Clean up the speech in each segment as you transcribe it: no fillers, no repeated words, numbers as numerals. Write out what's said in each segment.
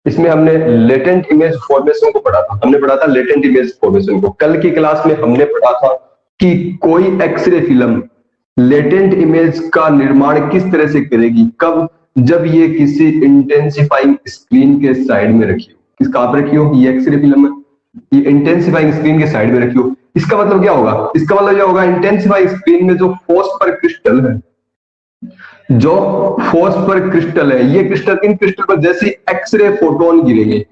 इसमें हमने latent image formation को पढ़ा था, हमने पढ़ा था लेटेंट इमेज फॉर्मेशन को। कल की क्लास में हमने पढ़ा था कि कोई एक्सरे फिल्म लेटेंट इमेज का निर्माण किस तरह से करेगी, कब, जब ये किसी इंटेंसिफाइंग स्क्रीन के साइड में रखी हो। किस कहां पर रखी हो, ये एक्सरे फिल्म ये इंटेंसिफाइंग स्क्रीन के साइड में रखी हो। इसका मतलब क्या होगा, इसका मतलब यह होगा इंटेंसिफाइंग स्क्रीन में जो फोस्फर क्रिस्टल है, जो फोस्फर क्रिस्टल है, ये क्रिस्टल, इन क्रिस्टल पर जैसे एक्सरे फोटोन गिरेंगे,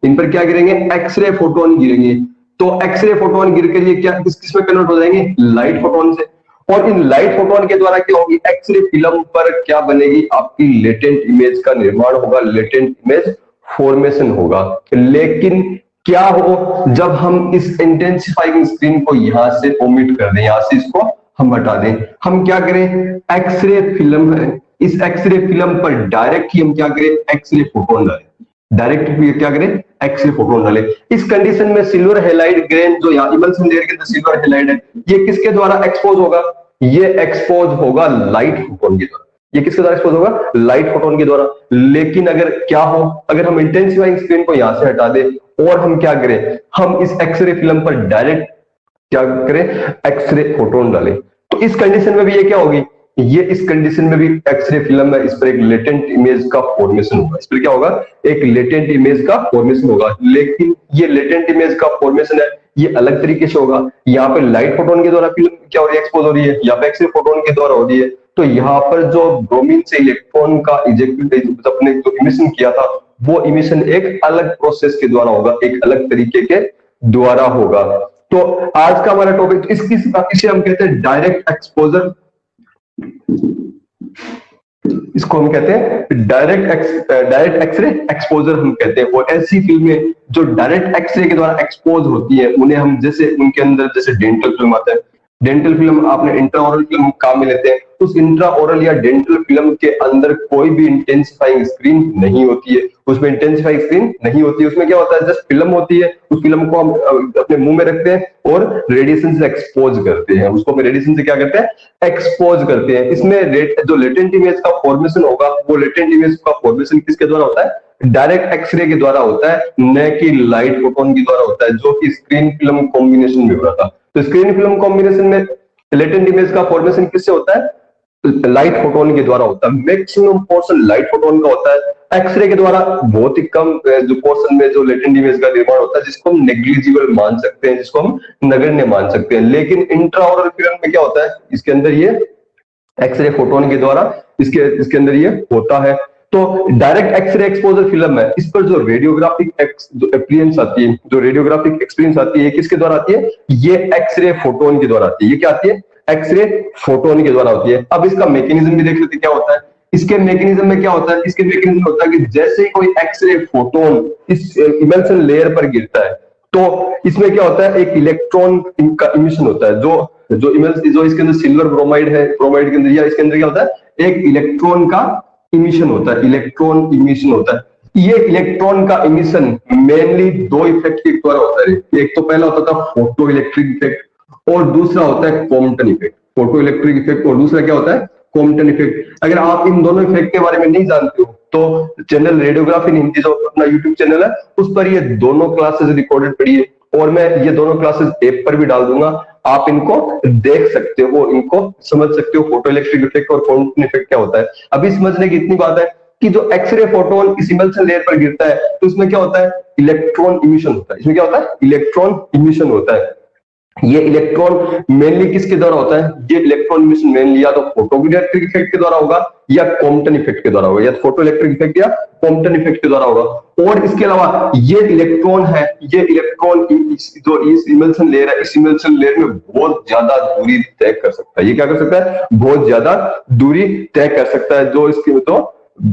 इन पर क्या गिरेंगे, एक्सरे फोटोन गिरेंगे, तो एक्सरे फोटोन गिर के ये क्या किस में कन्वर्ट हो जाएंगे, लाइट फोटोन से। और इन लाइट फोटोन के द्वारा क्या होगी, एक्सरे फिल्म पर क्या बनेगी, आपकी लेटेंट इमेज का निर्माण होगा, लेटेंट इमेज फॉर्मेशन होगा। लेकिन क्या हो, जब हम इस इंटेंसिफाइंग स्क्रीन को यहां से ओमिट कर दें, यहां से इसको हम हटा दें, हम क्या करें, एक्सरे फिल्म है, इस एक्सरे फिल्म पर डायरेक्ट ही हम क्या करें, एक्सरे फोटोन डालें, डायरेक्ट क्या करें, एक्सरे फोटोन डालें। इस कंडीशन में सिल्वर हैलाइड ग्रेन जो यहाँ इमल्सन लेयर के अंदर सिल्वर हैलाइड है, ये किसके द्वारा एक्सपोज होगा, ये एक्सपोज होगा लाइट फोटोन के द्वारा। ये किसके द्वारा एक्सपोज होगा, लाइट फोटोन के द्वारा। लेकिन अगर क्या हो, अगर हम इंटेंसिफाइंग स्क्रीन को यहां से हटा दें और हम क्या करें, हम इस एक्सरे फिल्म पर डायरेक्ट क्या करें, एक्सरे फोटोन डालें, तो इस कंडीशन में भी ये क्या होगी, ये इस कंडीशन में भी एक्सरे फिल्म है, इस पर एक लेटेंट इमेज का फॉर्मेशन होगा, इस पर क्या होगा, एक लेटेंट इमेज का फॉर्मेशन होगा। लेकिन ये लेटेंट इमेज का फॉर्मेशन है, ये अलग तरीके से होगा। यहाँ पे लाइट फोटोन के द्वारा फिल्म क्या हो रही है, एक्सपोज हो रही है, यहाँ पे एक्सरे फोटोन के द्वारा हो रही है। तो यहाँ पर जो ब्रोमीन से इलेक्ट्रॉन का इजेक्ट अपने जो इमिशन किया था, वो इमिशन एक अलग प्रोसेस के द्वारा होगा, एक अलग तरीके के द्वारा होगा। तो आज का हमारा टॉपिक इसे हम कहते हैं डायरेक्ट एक्सपोजर, इसको हम कहते हैं डायरेक्ट एक्सरे एक्सपोजर हम कहते हैं। और ऐसी फिल्में जो डायरेक्ट एक्सरे के द्वारा एक्सपोज होती है, उन्हें हम जैसे उनके अंदर जैसे डेंटल फिल्म आता है, डेंटल फिल्म आपने इंट्राओरल फिल्म काम में लेते हैं, उस इंट्राओरल या डेंटल फिल्म के अंदर कोई भी इंटेंसिफाइंग स्क्रीन नहीं होती है, उसमें इंटेंसिफाइंग स्क्रीन नहीं होती है। उसमें क्या होता है, जस्ट फिल्म होती है, उस फिल्म को हम अपने मुंह में रखते हैं और रेडिएशन से एक्सपोज करते हैं, उसको हम रेडिएशन से क्या करते हैं, एक्सपोज करते हैं। इसमें जो लेटेंट इमेज का फॉर्मेशन होगा, वो लेटेंट इमेज का फॉर्मेशन किसके द्वारा होता है, डायरेक्ट एक्सरे के द्वारा होता है, न कि लाइट फोटोन के द्वारा होता है, जो कि स्क्रीन फिल्म कॉम्बिनेशन में हो रहा था। तो स्क्रीन फिल्म कॉम्बिनेशन में लेटेंट इमेज का फॉर्मेशन किससे होता है, लाइट फोटोन के द्वारा होता है। मैक्सिमम पोर्शन लाइट फोटोन का होता है, एक्सरे के द्वारा बहुत ही कम जो पोर्शन में जो लेटेंट इमेज का निर्माण होता है, जिसको हम नेग्लिजिबल मान सकते हैं, जिसको हम नगण्य मान सकते हैं। लेकिन इंट्राओरल फिल्म में क्या होता है, इसके अंदर ये एक्सरे फोटोन के द्वारा इसके अंदर ये होता है। तो डायरेक्ट एक्सरे एक्सपोजर फिल्म है, इस पर जो रेडियोग्राफिक जो एक्सपीरियंस आती है, जो रेडियोग्राफिक एक्सपीरियंस आती है, किसके द्वारा आती है, ये एक्सरे फोटोन के द्वारा आती है। ये क्या आती है, एक्सरे फोटोन के द्वारा होती है। अब इसका मैकेनिज्म भी देख लेते क्या होता है। इसके मैकेनिज्म में क्या होता है, इसके मैकेनिज्म होता है कि जैसे ही कोई एक्सरे फोटोन इस इमल्सन लेयर पर गिरता है, तो इसमें क्या होता है, एक इलेक्ट्रॉन का इमिशन होता है। जो इसके अंदर सिल्वर ब्रोमाइड है, ब्रोमाइड के अंदर या इसके अंदर क्या होता है, एक इलेक्ट्रॉन का इमिशन होता है, इलेक्ट्रॉन इमिशन होता है। ये इलेक्ट्रॉन का इमिशन मेनली दो इफेक्ट के द्वारा होता है। एक तो पहला होता था फोटो इलेक्ट्रिक इफेक्ट, और दूसरा होता है Compton effect. Photo electric effect और दूसरा क्या होता है, कॉम्पटन इफेक्ट। अगर आप इन दोनों इफेक्ट के बारे में नहीं जानते हो, तो चैनल रेडियोग्राफी इन हिंदी जो अपना यूट्यूब चैनल है, उस पर ये दोनों क्लासेस रिकॉर्डेड पढ़िए, और मैं ये दोनों क्लासेस ऐप पर भी डाल दूंगा, आप इनको देख सकते हो, इनको समझ सकते हो, फोटो इलेक्ट्रिक इफेक्ट और कॉम्पटन इफेक्ट क्या होता है। अभी समझने की इतनी बात है कि जो एक्सरे फोटोन इस इमल्सन लेयर पर गिरता है, तो इसमें क्या होता है, इलेक्ट्रॉन इमिशन होता है। इसमें क्या होता है, इलेक्ट्रॉन इमिशन होता है। ये इलेक्ट्रॉन मेनली किसके द्वारा होता है, ये इलेक्ट्रॉन इमिशन मेनली या तो फोटो इलेक्ट्रिक इफेक्ट के द्वारा होगा या कॉम्पटन इफेक्ट के द्वारा होगा, या फोटो इलेक्ट्रिक इफेक्ट या कॉम्पटन इफेक्ट के द्वारा होगा। और इसके अलावा ये इलेक्ट्रॉन है, ये इलेक्ट्रॉन जो इस इमल्सन लेयर है, इस इमल्सन लेयर में बहुत ज्यादा दूरी तय कर सकता है। ये क्या कर सकता है, बहुत ज्यादा दूरी तय कर सकता है, जो इसके तो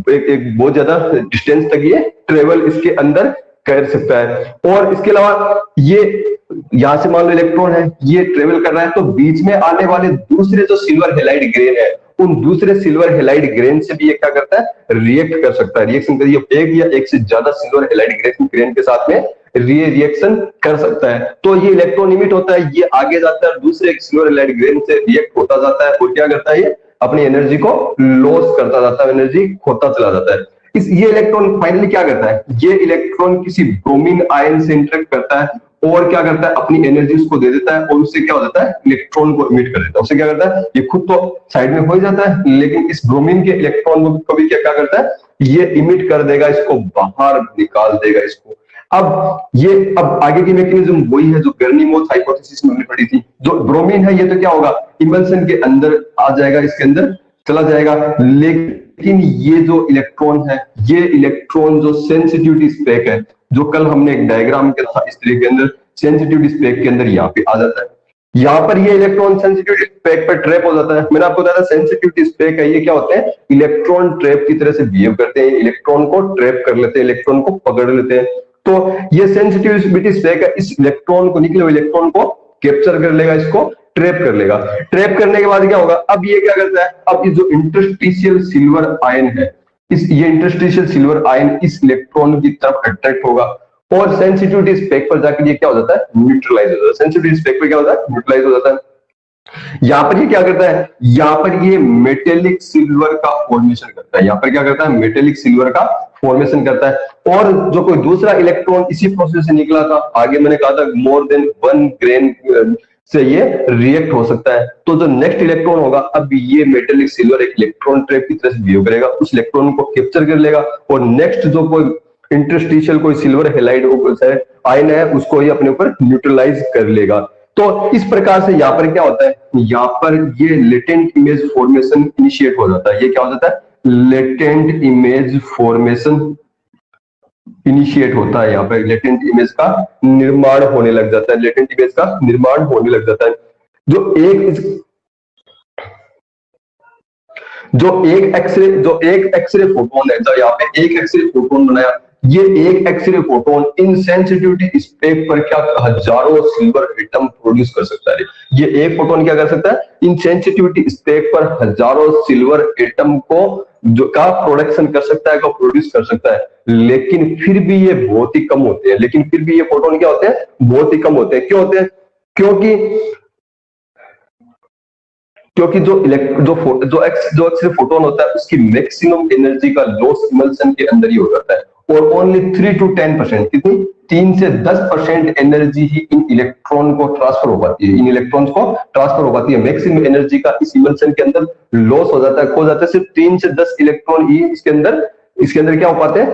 एक बहुत ज्यादा डिस्टेंस तक ये ट्रेवल इसके अंदर कर सकता है। और इसके अलावा ये यहां से मान लो इलेक्ट्रॉन है, ये ट्रेवल कर रहा है, तो बीच में आने वाले दूसरे जो सिल्वर हैलाइड ग्रेन है, उन दूसरे सिल्वर हैलाइड ग्रेन से भी ये क्या करता है, रिएक्ट कर सकता है। रिएक्शन करिए एक या एक से ज्यादा सिल्वर हैलाइड ग्रेन के साथ में रिएक्शन कर सकता है। तो ये इलेक्ट्रॉन इमिट होता है, ये आगे जाता है, दूसरे सिल्वर हैलाइड ग्रेन से रिएक्ट होता जाता है, और क्या करता है, ये अपनी एनर्जी को लॉस करता जाता है, एनर्जी खोता चला जाता है। इस ये इलेक्ट्रॉन फाइनली क्या करता है, ये इलेक्ट्रॉन किसी ब्रोमीन आयन से इंटरेक्ट करता है और क्या करता है, अपनी एनर्जी उसको दे देता है और उससे क्या हो जाता है, इलेक्ट्रॉन को इमिट कर देता है। उससे क्या करता है, ये खुद तो साइड में हो ही जाता है, लेकिन इस ब्रोमीन के इलेक्ट्रॉन को भी क्या करता है, ये इमिट कर देगा, इसको बाहर निकाल देगा इसको। अब आगे की मैकेनिज्म वही है जो गर्नी-मोथ हाइपोथेसिस में हमने पढ़ी थी। जो ब्रोमीन है ये तो क्या होगा, इमल्सन के अंदर आ जाएगा, इसके अंदर चला जाएगा, लेकिन ये जो इलेक्ट्रॉन है, ये इलेक्ट्रॉन जो सेंसिटिविटी स्पेक है, जो कल हमने एक डायग्राम किया था इस तरह के अंदर, सेंसिटिविटी स्पेक के अंदर यहाँ पे आ जाता है। यहाँ पर ये इलेक्ट्रॉन सेंसिटिविटी स्पेक पर ट्रैप हो जाता है। मैंने आपको बताया था सेंसिटिविटी स्पेक है, ये क्या होते हैं, इलेक्ट्रॉन ट्रैप की तरह से बिहेव करते हैं, इलेक्ट्रॉन को ट्रैप कर लेते हैं, इलेक्ट्रॉन को पकड़ लेते हैं। तो ये सेंसिटिविटी स्पेक है, इस इलेक्ट्रॉन को, निकले हुए इलेक्ट्रॉन को कैप्चर कर लेगा, इसको ट्रैप कर लेगा। ट्रैप करने के बाद क्या होगा, अब ये क्या करता है, अब ये जो इंटरस्टिशियल सिल्वर आयन है, ये इंटरस्टिशियल सिल्वर आयन इस इलेक्ट्रॉन की तरफ अट्रैक्ट होगा और सेंसिटिविटी स्पेक पर जाकर ये क्या हो जाता है, न्यूट्रलाइज हो जाता है। सेंसिटिविटी स्पेक पर क्या होता है, न्यूट्रलाइज हो जाता है। यहां पर ये क्या करता है, यहां पर ये मेटेलिक सिल्वर का फॉर्मेशन करता है। यहां पर क्या करता है, मेटेलिक सिल्वर का फॉर्मेशन करता है। और जो कोई दूसरा इलेक्ट्रॉन इसी प्रोसेस से निकला था, आगे मैंने कहा था मोर देन 1 ग्रेन से ये रिएक्ट हो सकता है। तो जो नेक्स्ट इलेक्ट्रॉन होगा, अब ये मेटेलिक सिल्वर एक इलेक्ट्रॉन ट्रैप की तरह से बिहेव करेगा, उस इलेक्ट्रॉन को कैप्चर कर लेगा और नेक्स्ट जो कोई इंटरस्टिशियल कोई सिल्वर हैलाइड आयन है, उसको ही अपने ऊपर न्यूट्रलाइज कर लेगा। तो इस प्रकार से यहाँ पर क्या होता है, यहाँ पर ये लेटेंट इमेज फॉर्मेशन इनिशिएट हो जाता है। ये क्या हो जाता है, लेटेंट इमेज फॉर्मेशन इनिशिएट होता है। यहाँ पर लेटेंट इमेज का निर्माण होने लग जाता है, लेटेंट इमेज का निर्माण होने लग जाता है। जो एक एक्सरे फोटोन है, जो यहाँ पे एक एक्सरे फोटोन बनाया, ये एक X ray photon in sensitivity speck पर क्या हजारों सिल्वर एटम प्रोड्यूस कर सकता है। ये एक फोटोन क्या कर सकता है, इन सेंसिटिविटी स्पेक पर हजारों सिल्वर एटम को जो का प्रोडक्शन कर सकता है, का प्रोड्यूस कर सकता है। लेकिन फिर भी ये बहुत ही कम होते हैं, लेकिन फिर भी ये फोटोन क्या होते हैं, बहुत ही कम होते हैं। क्यों होते हैं, क्योंकि जो एक्सरे फोटोन होता है, उसकी मैक्सिमम एनर्जी का लॉस इमल्सन के अंदर ही हो जाता है और ओनली 3 to 10%, कितनी, 3 से 10% एनर्जी ही इन इलेक्ट्रॉन को ट्रांसफर हो पाती है, इन इलेक्ट्रॉन्स को ट्रांसफर हो पाती है। मैक्सिमम एनर्जी का इस इमल्सन के अंदर लॉस हो जाता है, खो जाता है। सिर्फ 3 से 10 इलेक्ट्रॉन ही इसके अंदर क्या हो पाते हैं,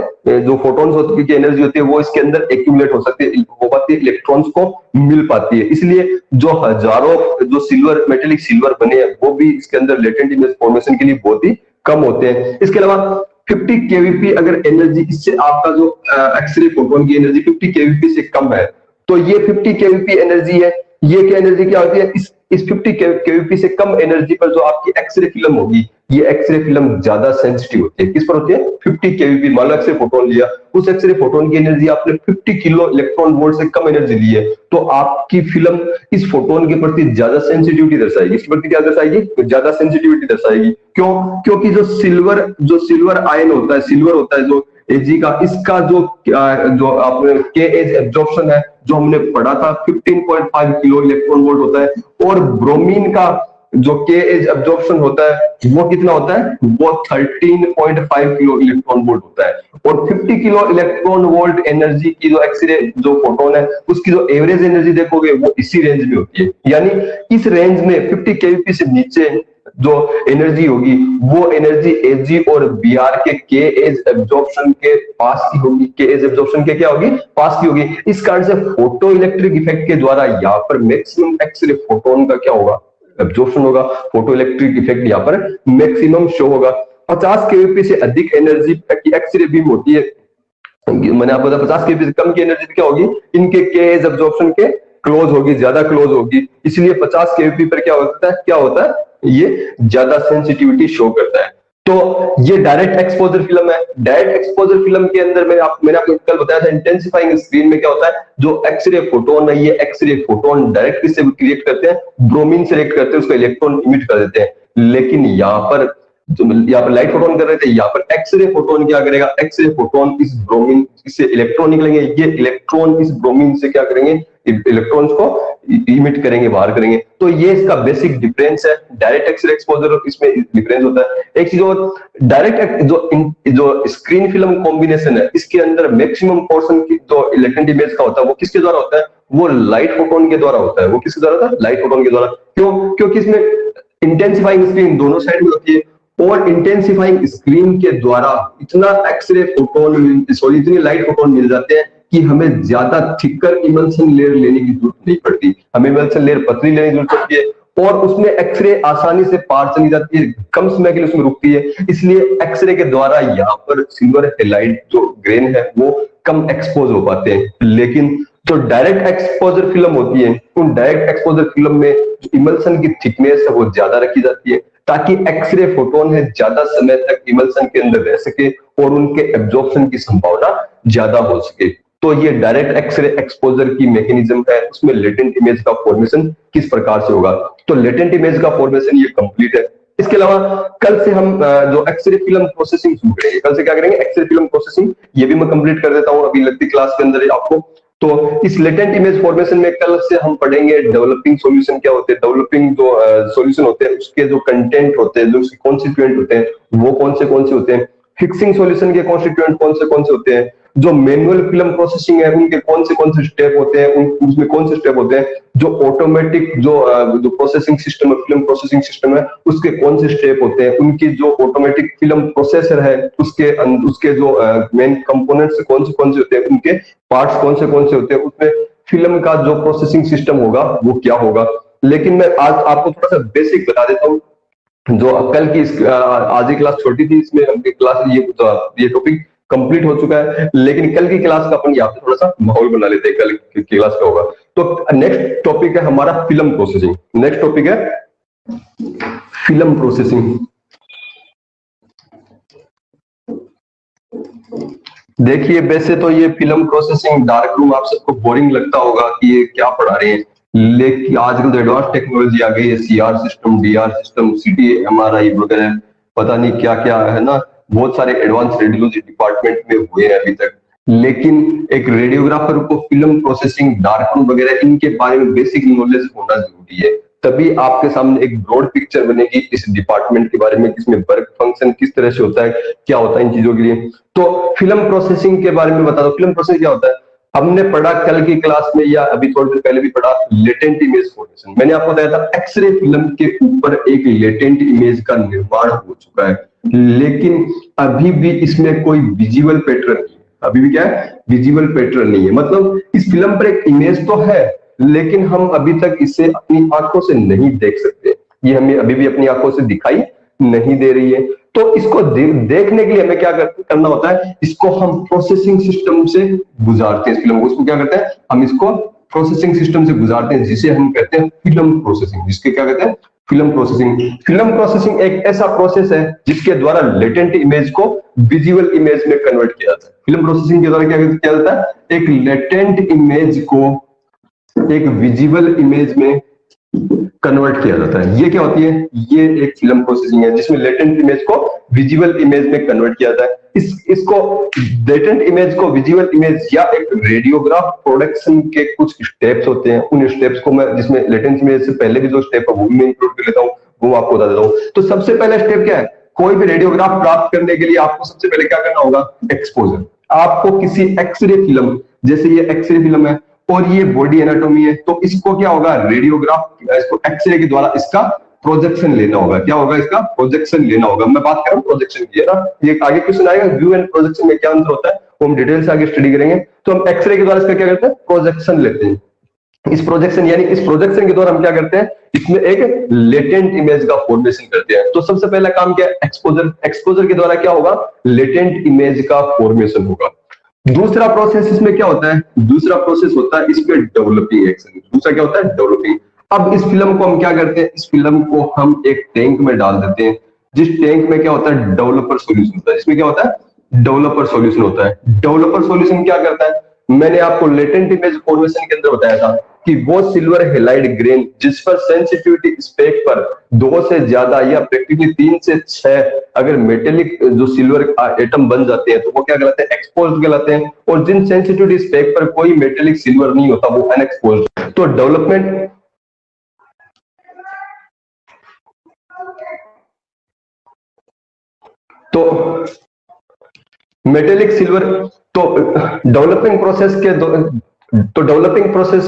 जो फोटोन्स होती है, एनर्जी होती है, वो इसके अंदर एक्यूमुलेट हो सकती है, हो पाती है, इलेक्ट्रॉन्स को मिल पाती है। इसलिए जो हजारों जो सिल्वर मेटेलिक सिल्वर बने हैं, वो भी इसके अंदर लेटेंट इमेज फॉर्मेशन के लिए बहुत ही कम होते हैं। इसके अलावा 50 केवीपी अगर एनर्जी, इससे आपका जो एक्सरे फोटोन की एनर्जी 50 केवीपी से कम है, तो ये 50 केवीपी एनर्जी है, ये क्या एनर्जी क्या होती है, इस 50 केवीपी से कम एनर्जी पर जो आपकी एक्सरे फिल्म होगी, ये एक्सरे फिल्म ज्यादा सेंसिटिव होती है। किस पर होती है, 50 केवीपी। मान लो एक्सरे फोटोन लिया, उस एक्सरे फोटोन की एनर्जी आपने 50 किलो इलेक्ट्रॉन वोल्ट से कम एनर्जी ली है, तो आपकी फिल्म इस फोटोन के प्रति ज्यादा सेंसिटिविटी दर्शाएगी। इसके प्रति क्या दर्शाएगी, ज्यादा सेंसिटिविटी दर्शाएगी। क्यों, क्योंकि जो सिल्वर आयन होता है, सिल्वर होता है जो एजी का, इसका जो आपने के एज एब्जॉर्प्शन है, जो हमने पढ़ा था, 15.5 किलो इलेक्ट्रॉन वोल्ट होता है। और ब्रोमीन का जो के एज एब्जॉर्प्शन होता है, वो कितना होता है, वो 13.5 किलो इलेक्ट्रॉन वोल्ट होता है। और 50 किलो इलेक्ट्रॉन वोल्ट एनर्जी की जो एक्सरे जो फोटोन है, उसकी जो एवरेज एनर्जी देखोगे, वो इसी रेंज में होती है। यानी इस रेंज में 50 केवीपी से नीचे जो एनर्जी होगी, वो एनर्जी एजी और बीआर के एज एब्जॉर्प्शन के पास की होगी, के एज एब्जॉर्प्शन के क्या होगी, पास की होगी। इस कारण से फोटो इलेक्ट्रिक इफेक्ट के द्वारा यहाँ पर मैक्सिमम एक्सरे फोटोन का क्या होगा, एब्जॉर्प्शन होगा। फोटो इलेक्ट्रिक इफेक्ट यहाँ पर मैक्सिमम शो होगा। 50 केवीपी से अधिक एनर्जी की एक्सरे बीम होती है, मैंने आपको बताया 50 केवीपी से कम की एनर्जी क्या होगी, इनके के एज एब्जॉर्प्शन के क्लोज होगी, ज्यादा क्लोज होगी। इसलिए 50 केवीपी पर क्या होता है, ये ज्यादा सेंसिटिविटी शो करता है। तो ये डायरेक्ट एक्सपोजर फिल्म है। डायरेक्ट एक्सपोजर फिल्म के अंदर मैंने आपको कल बताया था, इंटेंसिफाइंग स्क्रीन में क्या होता है, जो एक्सरे फोटोन है, ये एक्सरे फोटोन डायरेक्ट किससे क्रिएट करते हैं, ब्रोमीन से रिएक्ट करते हैं, उसका इलेक्ट्रॉन इमिट कर देते हैं। लेकिन यहाँ पर लाइट फोटोन कर रहे थे, यहाँ पर एक्सरे फोटोन क्या करेगा, एक्सरे फोटोन इस ब्रोमीन से इलेक्ट्रॉन निकलेंगे, ये इलेक्ट्रॉन इस ब्रोमीन से क्या करेंगे, इलेक्ट्रॉन्स को इमिट करेंगे, बाहर करेंगे। तो ये इसका बेसिक डिफरेंस है, डायरेक्ट एक्सरे एक्सपोजर और इसमें डिफरेंस होता है। एक चीज और, डायरेक्ट जो स्क्रीन फिल्म कॉम्बिनेशन है, इसके अंदर मैक्सिमम पोर्शन की जो लेटेंट इमेज का होता है वो किसके द्वारा होता है, वो लाइट फोटोन के द्वारा होता है। वो किसके द्वारा होता है, लाइट फोटोन के द्वारा। क्यों? क्योंकि इसमें इंटेंसिफाइंग स्क्रीन दोनों साइड में होती है, और इंटेंसिफाइंग स्क्रीन के द्वारा इतना एक्सरे फोटोन, सॉरी इतनी लाइट फोटोन मिल जाते हैं कि हमें ज्यादा थिकर इमल्सन लेयर लेने की जरूरत नहीं पड़ती। हमें इमल्सन लेयर पतली लेने की जरूरत पड़ती है, और उसमें एक्सरे आसानी से पार चली जाती है, कम समय के लिए उसमें रुकती है। इसलिए एक्सरे के द्वारा यहाँ पर सिल्वर हैलाइड जो ग्रेन है वो कम एक्सपोज हो पाते हैं। लेकिन जो डायरेक्ट एक्सपोजर फिल्म होती है, उन डायरेक्ट एक्सपोजर फिल्म में जो इमल्सन की थिकनेस है वो ज्यादा रखी जाती है, ताकि एक्सरे फोटोन है ज्यादा समय तक इमल्सन के अंदर रह सके और उनके एब्जॉर्प्शन की संभावना ज्यादा हो सके। तो ये डायरेक्ट एक्सरे एक्सपोजर की मैकेनिज्म है। उसमें लेटेंट इमेज का फॉर्मेशन किस प्रकार से होगा, तो लेटेंट इमेज का फॉर्मेशन ये कंप्लीट है। इसके अलावा कल से हम जो एक्सरे फिल्म प्रोसेसिंग शुरू करेंगे, कल से क्या करेंगे, एक्सरे फिल्म प्रोसेसिंग, ये भी मैं कंप्लीट कर देता हूं अभी लगती क्लास के अंदर आपको। तो इस लेटेंट इमेज फॉर्मेशन में कल से हम पढ़ेंगे डेवलपिंग सॉल्यूशन क्या होते हैं, डेवलपिंग जो सॉल्यूशन होते हैं उसके जो कंटेंट होते हैं, जो उसके कॉन्स्टिट्यूएंट होते हैं वो कौन से होते हैं, फिक्सिंग सॉल्यूशन के कॉन्स्टिट्यूएंट कौन से होते हैं, जो मैनुअल फिल्म प्रोसेसिंग है उनके कौन से स्टेप होते हैं, उसमें कौन से स्टेप होते हैं, जो ऑटोमेटिक जो प्रोसेसिंग सिस्टम है, फिल्म प्रोसेसिंग सिस्टम है, उसके कौन से स्टेप होते हैं, उनकी जो ऑटोमेटिक फिल्म प्रोसेसर है उसके जो मेन कंपोनेंट्स कौन से होते हैं, उनके पार्ट्स कौन से होते हैं, उसमें फिल्म का जो प्रोसेसिंग सिस्टम होगा वो क्या होगा। लेकिन मैं आज आपको थोड़ा सा बेसिक बता देता हूँ। जो कल की आज की क्लास छोटी थी, इसमें हमकी क्लास ये टॉपिक कंप्लीट हो चुका है, लेकिन कल की क्लास का अपन यहाँ पे थोड़ा सा माहौल बना लेते हैं, कल की क्लास का होगा। तो नेक्स्ट टॉपिक है हमारा फिल्म प्रोसेसिंग। नेक्स्ट टॉपिक है फिल्म प्रोसेसिंग। देखिए वैसे तो ये फिल्म प्रोसेसिंग डार्क रूम आप सबको बोरिंग लगता होगा कि ये क्या पढ़ा रहे हैं, लेकिन आजकल तो एडवांस टेक्नोलॉजी आ गई है, CR system, DR system, CT MRI वगैरह, पता नहीं क्या क्या है ना, बहुत सारे एडवांस रेडियोलॉजी डिपार्टमेंट में हुए हैं अभी तक। लेकिन एक रेडियोग्राफर को फिल्म प्रोसेसिंग, डार्क रूम वगैरह इनके बारे में बेसिक नॉलेज होना जरूरी है, तभी आपके सामने एक ब्रॉड पिक्चर बनेगी इस डिपार्टमेंट के बारे में, इसमें वर्क फंक्शन किस तरह से होता है, क्या होता है इन चीजों के लिए। तो फिल्म प्रोसेसिंग के बारे में बता दो, फिल्म प्रोसेसिंग क्या होता है। हमने पढ़ा कल की क्लास में या अभी थोड़ी देर पहले भी पढ़ा लेटेंट इमेज फॉर्मेशन। मैंने आपको बताया था एक्सरे फिल्म के ऊपर एक लेटेंट इमेज का निर्माण हो चुका है, लेकिन अभी भी इसमें कोई विजुअल पैटर्न नहीं है। अभी भी क्या है, विजुअल पैटर्न नहीं है। मतलब इस फिल्म पर एक इमेज तो है, लेकिन हम अभी तक इसे अपनी आंखों से नहीं देख सकते, ये हमें अभी भी अपनी आंखों से दिखाई नहीं दे रही है। तो इसको देखने के लिए हमें क्या करना होता है, इसको हम प्रोसेसिंग सिस्टम से गुजारते हैं इस फिल्म को। इसको क्या करते हैं, हम इसको प्रोसेसिंग सिस्टम से गुजारते हैं, जिसे हम कहते हैं फिल्म प्रोसेसिंग। जिसके क्या कहते हैं, फिल्म प्रोसेसिंग। फिल्म प्रोसेसिंग एक ऐसा प्रोसेस है जिसके द्वारा लेटेंट इमेज को विजुअल इमेज में कन्वर्ट किया जाता है। फिल्म प्रोसेसिंग के द्वारा क्या किया जाता है, एक लेटेंट इमेज को एक विजुअल इमेज में कन्वर्ट किया जाता है। ये क्या होती है, ये एक फिल्म प्रोसेसिंग है जिसमें लेटेंट इमेज को विजुअल इमेज में कन्वर्ट किया जाता है। इसको लेटेंट इमेज को विजुअल इमेज या एक रेडियोग्राफ प्रोडक्शन के कुछ स्टेप्स होते हैं, उन स्टेप्स को मैं, जिसमें लेटेंट इमेज से पहले भी जो स्टेप है वो मैं इंक्लूड कर लेता हूँ, वो आपको बता देता हूँ। तो सबसे पहला स्टेप क्या है, कोई भी रेडियोग्राफ प्राप्त करने के लिए आपको सबसे पहले क्या करना होगा, एक्सपोजर। आपको किसी एक्सरे फिल्म, जैसे ये एक्सरे फिल्म है और ये बॉडी एनाटॉमी है, तो इसको क्या होगा, रेडियोग्राफ, इसको एक्सरे के द्वारा इसका प्रोजेक्शन लेना होगा। क्या होगा, इसका प्रोजेक्शन लेना होगा। मैं बात कर रहा हूँ प्रोजेक्शन की, है ना। ये आगे क्वेश्चन आएगा, व्यू एंड प्रोजेक्शन में क्या अंतर होता है वो हम डिटेल से आगे स्टडी करेंगे। तो हम एक्सरे के द्वारा इसका क्या करते हैं, प्रोजेक्शन लेते हैं। इस प्रोजेक्शन यानी इस प्रोजेक्शन के द्वारा हम क्या करते हैं, इसमें एक लेटेंट इमेज का फॉर्मेशन करते हैं। तो सबसे पहला काम क्या है, एक्सपोजर। एक्सपोजर के द्वारा क्या होगा, लेटेंट इमेज का फॉर्मेशन होगा। दूसरा प्रोसेस इसमें क्या होता है, दूसरा प्रोसेस होता है इसमें डेवलपिंग एक्शन। दूसरा क्या होता है, डेवलपिंग। अब इस फिल्म को हम क्या करते हैं, इस फिल्म को हम एक टैंक में डाल देते हैं, जिस टैंक में क्या होता है, डेवलपर सॉल्यूशन होता है। इसमें क्या होता है, डेवलपर सॉल्यूशन होता है। डेवलपर सॉल्यूशन क्या करता है, मैंने आपको लेटेंट इमेज फॉर्मेशन के अंदर बताया था कि वो सिल्वर हैलाइड ग्रेन जिस पर सेंसिटिविटी स्पेक पर 2 से ज्यादा या प्रैक्टिकली 3 से 6 अगर मेटेलिक जो सिल्वर एटम बन जाते हैं तो वो क्या कहलाते हैं, एक्सपोज्ड कहलाते हैं। और जिन सेंसिटिविटी स्पेक पर कोई मेटेलिक सिल्वर नहीं होता वो अनएक्सपोज्ड। तो डेवलपमेंट तो मेटेलिक सिल्वर तो डेवलपिंग प्रोसेस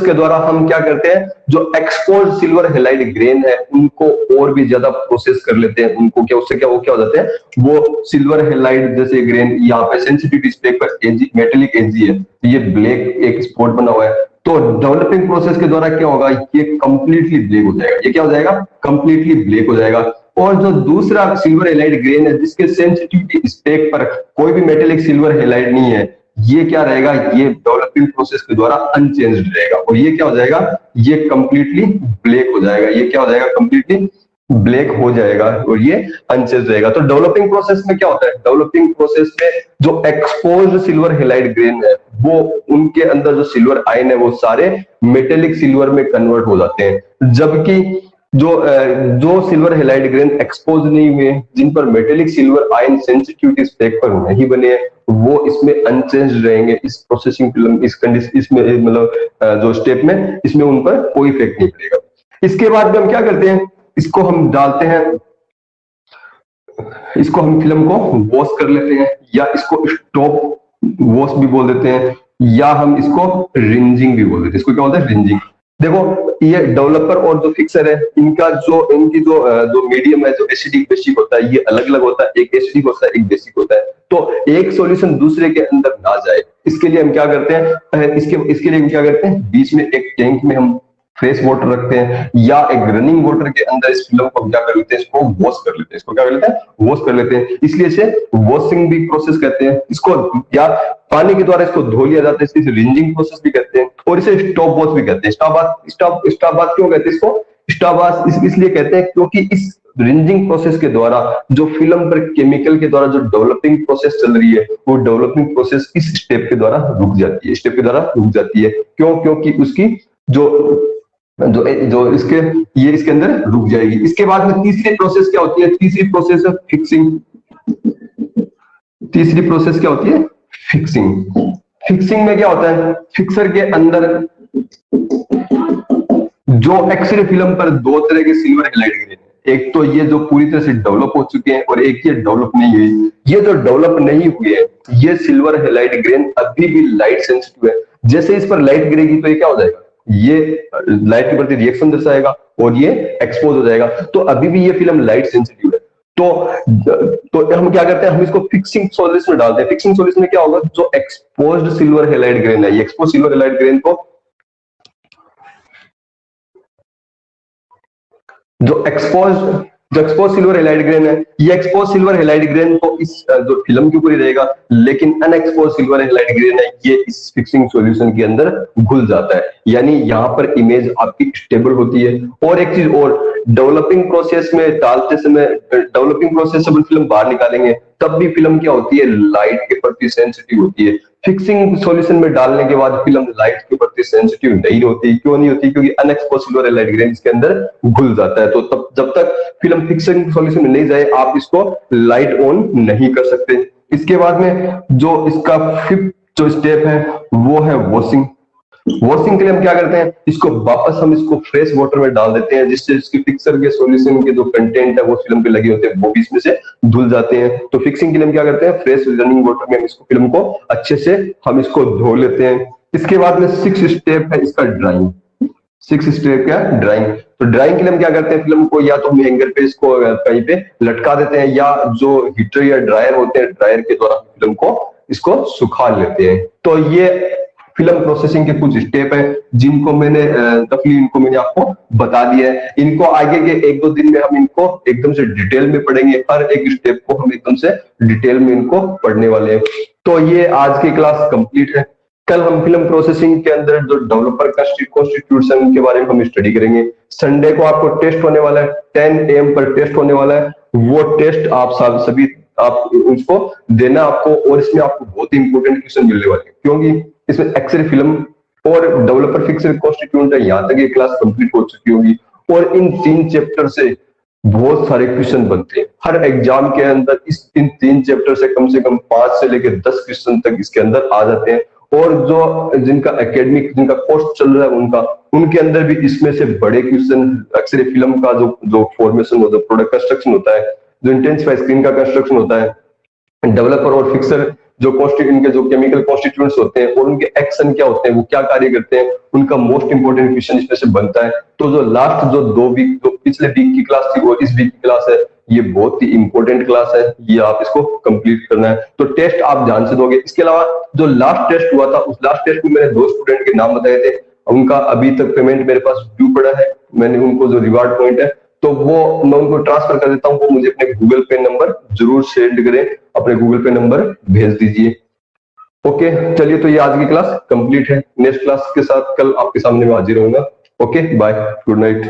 के द्वारा हम क्या करते हैं, जो एक्सपोज सिल्वर हैलाइड ग्रेन है उनको और भी ज्यादा प्रोसेस कर लेते हैं। उनको क्या उससे क्या वो क्या हो जाते हैं, वो सिल्वर हैलाइड जैसे ग्रेन यहाँ पे सेंसिटिविटी स्पेक पर मेटेलिक एजी है, ये ब्लैक एक स्पॉट बना हुआ है। तो डेवलपिंग प्रोसेस के द्वारा क्या होगा, ये कंप्लीटली ब्लैक हो जाएगा। ये क्या हो जाएगा, कंप्लीटली ब्लैक हो जाएगा। और जो दूसरा सिल्वर हैलाइड ग्रेन है जिसके सेंसिटिविटी स्पेक पर कोई भी मेटेलिक सिल्वर हैलाइड नहीं है, ये क्या रहेगा, ये डेवलपिंग प्रोसेस के द्वारा अनचेंज्ड रहेगा। और ये क्या हो जाएगा, ये कंप्लीटली ब्लैक हो जाएगा। ये क्या हो जाएगा, कंप्लीटली ब्लैक हो जाएगा और ये अनचेंज्ड रहेगा। तो डेवलपिंग प्रोसेस में क्या होता है, डेवलपिंग प्रोसेस में जो एक्सपोज्ड सिल्वर हैलाइड ग्रेन है वो उनके अंदर जो सिल्वर आयन है वो सारे मेटेलिक सिल्वर में कन्वर्ट हो जाते हैं। जबकि जो सिल्वर हैलाइड ग्रेन एक्सपोज नहीं हुए, जिन पर metallic silver ion sensitivity speck पर नहीं बने हैं, वो इसमें अनचेंज्ड रहेंगे। इस प्रोसेसिंग फिल्म इस कंडीशन इसमें मतलब जो स्टेप में इसमें उन पर कोई इफेक्ट नहीं पड़ेगा। इसके बाद में हम क्या करते हैं, इसको हम डालते हैं, इसको हम फिल्म को वॉश कर लेते हैं, या इसको स्टॉप वॉश भी बोल देते हैं, या हम इसको रिंजिंग भी बोल देते हैं। इसको क्या बोलते हैं, रिंजिंग। देखो ये डेवलपर और जो फिक्सर है इनकी जो मीडियम है, जो एसिडिक बेसिक होता है, ये अलग अलग होता है। एक एसिडिक होता है, एक बेसिक होता है। तो एक सॉल्यूशन दूसरे के अंदर ना जाए इसके लिए हम क्या करते हैं, इसके लिए हम क्या करते हैं, बीच में एक टैंक में हम फ्रेश वाटर रखते हैं, या एक रनिंग वाटर के अंदर इस फिल्म को क्या कर लेते हैं, इसको वॉश कर लेते हैं। इसको क्या कर लेते हैं, वॉश कर लेते हैं। इसलिए इसे वॉशिंग भी प्रोसेस कहते हैं। इसको या पानी के द्वारा इसको धो लिया जाता है, इसलिए रिंजिंग प्रोसेस भी कहते हैं। और इसे स्टॉप वॉश भी कहते हैं। स्टॉप बाथ क्यों कहते हैं इसको, स्टॉप वॉश इसलिए कहते हैं क्योंकि इस रिंजिंग प्रोसेस के द्वारा जो फिल्म पर केमिकल के द्वारा जो डेवलपिंग प्रोसेस चल रही है वो डेवलपिंग प्रोसेस इस स्टेप के द्वारा रुक जाती है, स्टेप के द्वारा रुक जाती है। क्यों, क्योंकि उसकी जो इसके अंदर रुक जाएगी। इसके बाद में तीसरी प्रोसेस क्या होती है, तीसरी प्रोसेस है फिक्सिंग। तीसरी प्रोसेस क्या होती है, फिक्सिंग। फिक्सिंग में क्या होता है, फिक्सर के अंदर जो एक्सरे फिल्म पर 2 तरह के सिल्वर हैलाइड ग्रेन है। एक तो ये जो पूरी तरह से डेवलप हो चुके हैं और एक ये डेवलप नहीं हुई। ये जो डेवलप नहीं हुए हैं ये सिल्वर हैलाइड ग्रेन अभी भी लाइट सेंसिटिव है। जैसे इस पर लाइट गिरेगी तो ये क्या हो जाएगा, ये लाइट के प्रति रिएक्शन दर्शाएगा और ये एक्सपोज हो जाएगा। तो अभी भी ये फिल्म लाइट सेंसिटिव है। तो हम क्या करते हैं, हम इसको फिक्सिंग सॉल्यूशन में डालते हैं। फिक्सिंग सॉल्यूशन में क्या होगा, जो एक्सपोज्ड सिल्वर हैलाइड ग्रेन है, ये एक्सपोज सिल्वर हैलाइड ग्रेन को जो एक्सपोज सिल्वर हैलाइड ग्रेन है, ये एक्सपोज सिल्वर हैलाइड ग्रेन तो इस जो फिल्म के ऊपर ही रहेगा, लेकिन अनएक्सपोज सिल्वर हैलाइड ग्रेन है ये इस फिक्सिंग सॉल्यूशन के अंदर घुल जाता है। यानी यहाँ पर इमेज आपकी स्टेबल होती है। और एक चीज और, डेवलपिंग प्रोसेस में डालते समय, डेवलपिंग प्रोसेस से फिल्म बाहर निकालेंगे तब भी फिल्म क्या होती है, लाइट के प्रति सेंसिटिव होती है। फिक्सिंग सॉल्यूशन में डालने के बाद फिल्म लाइट के प्रति सेंसिटिव नहीं होती। क्यों नहीं होती, क्योंकि अनएक्सपोज सिल्वर हैलाइड ग्रेन इसके अंदर घुल जाता है। तो तब जब तक फिल्म फिक्सिंग सॉल्यूशन में नहीं जाए आप इसको लाइट ऑन नहीं कर सकते। इसके बाद में जो इसका 5th जो स्टेप है वो है वॉशिंग। वॉशिंग के लिए हम क्या करते हैं, इसको वापस हम इसको फ्रेश वाटर में डाल देते हैं, जिससे इसकी फिक्सर के सॉल्यूशन के जो कंटेंट है वो फिल्म पे लगे होते हैं वो भी इसमें से धुल जाते हैं। तो फिक्सिंग के लिए हम क्या करते हैं, फ्रेश रनिंग वाटर में हम इसको फिल्म को अच्छे से हम इसको धो लेते हैं। इसके बाद में 6th स्टेप है इसका ड्राइंग। 6th स्टेप क्या है, ड्राइंग। तो ड्राइंग के लिए हम क्या करते हैं, फिल्म को या तो हम हैंगर पे इसको कहीं पे लटका देते हैं, या जो हीटर या ड्रायर होते हैं ड्रायर के द्वारा फिल्म को इसको सुखा लेते हैं। तो ये फिल्म प्रोसेसिंग के कुछ स्टेप है जिनको मैंने आपको बता दिया है। इनको आगे के 1-2 दिन में हम इनको एकदम से डिटेल में पढ़ेंगे। हर एक स्टेप को हम एकदम से डिटेल में इनको पढ़ने वाले हैं। तो ये आज की क्लास कंप्लीट है। कल हम फिल्म प्रोसेसिंग के अंदर जो डेवलपर का कॉन्स्टिट्यूशन के बारे में हम स्टडी करेंगे। संडे को आपको टेस्ट होने वाला है, 10 AM पर टेस्ट होने वाला है। वो टेस्ट आप उसको देना आपको, और इसमें आपको बहुत ही इंपॉर्टेंट क्वेश्चन मिलने वाले हैं। क्योंकि इसमें एक्सरे फिल्म और डेवलपर फिक्सर कॉन्स्टिट्यूएंट है। यहाँ तक ये क्लास कंप्लीट हो चुकी होगी और इन 3 चैप्टर से बहुत सारे क्वेश्चन बनते हैं हर एग्जाम के अंदर। इन 3 चैप्टर से कम 5 से लेकर 10 क्वेश्चन तक इसके अंदर आ जाते हैं। और जो जिनका एकेडमिक जिनका कोर्स चल रहा है उनके अंदर भी इसमें से बड़े क्वेश्चन एक्सरे फिल्म का जो फॉर्मेशन होता है, प्रोडक्ट कंस्ट्रक्शन होता है, जो इंटेंसिफाई स्क्रीन का कंस्ट्रक्शन होता है, डेवलपर और फिक्सर जो इनके जो केमिकल कॉन्स्टिट्यूएंट्स होते हैं और उनके एक्शन क्या होते हैं, वो क्या कार्य करते हैं, उनका मोस्ट इंपोर्टेंट क्वेश्चन इसमें से बनता है। तो जो लास्ट जो 2 वीक जो पिछले वीक की क्लास थी और इस वीक की क्लास है, ये बहुत ही इंपॉर्टेंट क्लास है, ये आप इसको कंप्लीट करना है। तो टेस्ट आप ध्यान से दोगे। इसके अलावा जो लास्ट टेस्ट हुआ था, उस लास्ट टेस्ट में मैंने 2 स्टूडेंट के नाम बताए थे, उनका अभी तक पेमेंट मेरे पास ड्यू पड़ा है। मैंने उनको जो रिवार्ड पॉइंट है तो वो मैं उनको ट्रांसफर कर देता हूँ, वो मुझे अपने गूगल पे नंबर जरूर सेंड करें, अपने गूगल पे नंबर भेज दीजिए। ओके, चलिए तो ये आज की क्लास कंप्लीट है। नेक्स्ट क्लास के साथ कल आपके सामने मैं हाजिर रहूंगा। Okay, bye, good night.